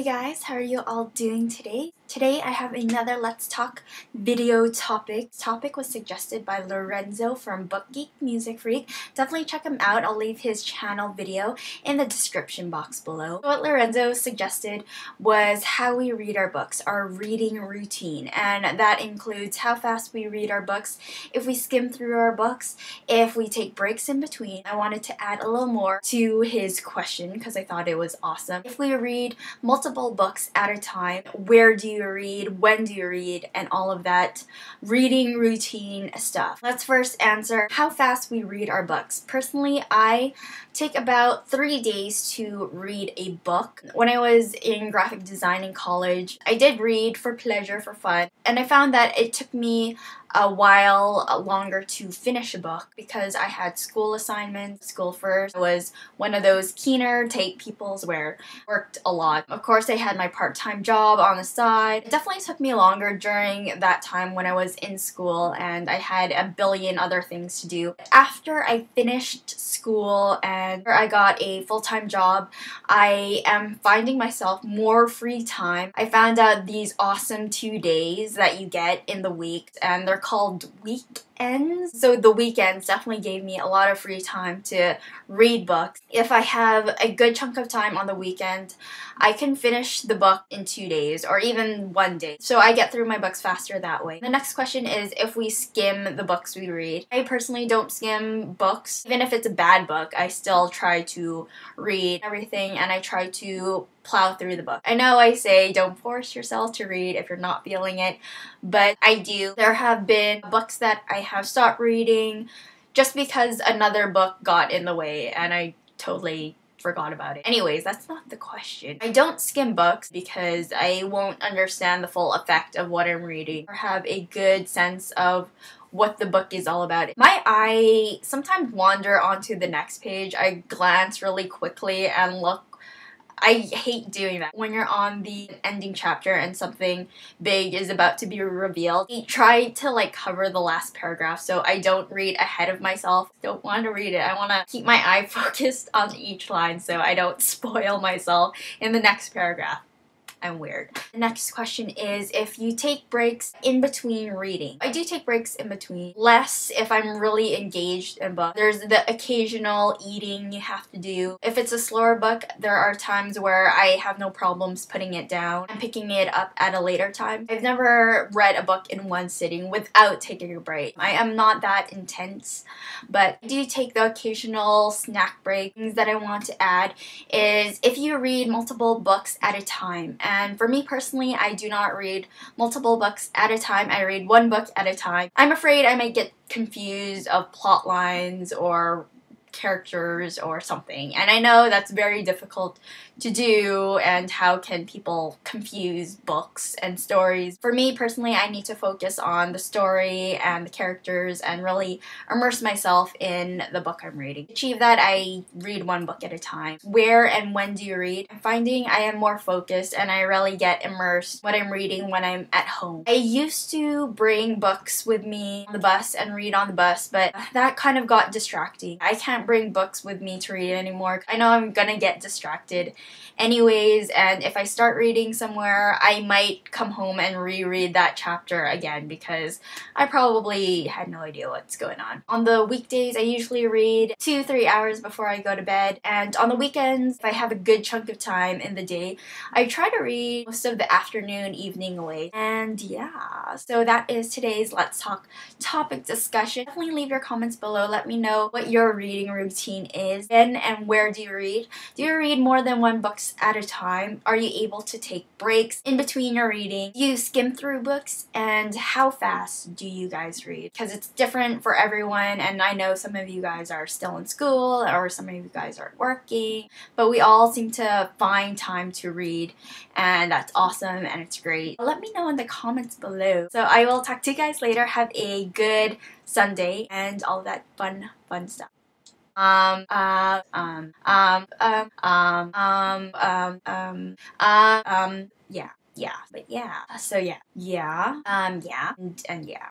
guys, how are you all doing today? Today I have another Let's Talk video topic. This topic was suggested by Lorenzo from Book Geek Music Freak. Definitely check him out. I'll leave his channel video in the description box below. What Lorenzo suggested was how we read our books, our reading routine, and that includes how fast we read our books, if we skim through our books, if we take breaks in between. I wanted to add a little more to his question because I thought it was awesome. If we read multiple books at a time, where do you read, when do you read, and all of that reading routine stuff. Let's first answer how fast we read our books. Personally, I take about 3 days to read a book. When I was in graphic design in college, I did read for pleasure, for fun, and I found that it took me a while longer to finish a book because I had school assignments. School first. I was one of those keener type peoples where I worked a lot. Of course, I had my part-time job on the side. It definitely took me longer during that time when I was in school and I had a billion other things to do. After I finished school and I got a full-time job, I am finding myself more free time. I found out these awesome 2 days that you get in the week, and they're called weekends. So the weekends definitely gave me a lot of free time to read books. If I have a good chunk of time on the weekend, I can finish the book in 2 days or even 1 day. So I get through my books faster that way. The next question is if we skim the books we read. I personally don't skim books. Even if it's a bad book, I still try to read everything and I try to plow through the book. I know I say don't force yourself to read if you're not feeling it, but I do. There have been books that I have stopped reading just because another book got in the way and I totally forgot about it. Anyways, that's not the question. I don't skim books because I won't understand the full effect of what I'm reading or have a good sense of what the book is all about. My eye sometimes wander onto the next page. I glance really quickly and look. I hate doing that. When you're on the ending chapter and something big is about to be revealed, I try to cover the last paragraph so I don't read ahead of myself. I don't want to read it. I want to keep my eye focused on each line so I don't spoil myself in the next paragraph. I'm weird. The next question is if you take breaks in between reading. I do take breaks in between. Less if I'm really engaged in a book. There's the occasional eating you have to do. If it's a slower book, there are times where I have no problems putting it down and picking it up at a later time. I've never read a book in one sitting without taking a break. I am not that intense, but I do take the occasional snack break. Things that I want to add is if you read multiple books at a time. And for me personally, I do not read multiple books at a time. I read one book at a time. I'm afraid I might get confused of plot lines or characters or something. And I know that's very difficult to do, and how can people confuse books and stories? For me personally, I need to focus on the story and the characters and really immerse myself in the book I'm reading. To achieve that, I read one book at a time. Where and when do you read? I'm finding I am more focused and I really get immersed what I'm reading when I'm at home. I used to bring books with me on the bus and read on the bus, but that kind of got distracting. I can't bring books with me to read anymore. I know I'm gonna get distracted anyways, and if I start reading somewhere, I might come home and reread that chapter again because I probably had no idea what's going on. On the weekdays, I usually read 2-3 hours before I go to bed, and on the weekends, if I have a good chunk of time in the day, I try to read most of the afternoon, evening away. And yeah, so that is today's Let's Talk topic discussion. Definitely leave your comments below. Let me know what your reading routine is. When and where do you read? Do you read more than one book at a time? Are you able to take breaks in between your reading? Do you skim through books? And how fast do you guys read? Because it's different for everyone, and I know some of you guys are still in school or some of you guys are working, but we all seem to find time to read, and that's awesome and it's great. Let me know in the comments below. So I will talk to you guys later. Have a good Sunday and all that fun stuff. Yeah, but yeah. So yeah, and yeah.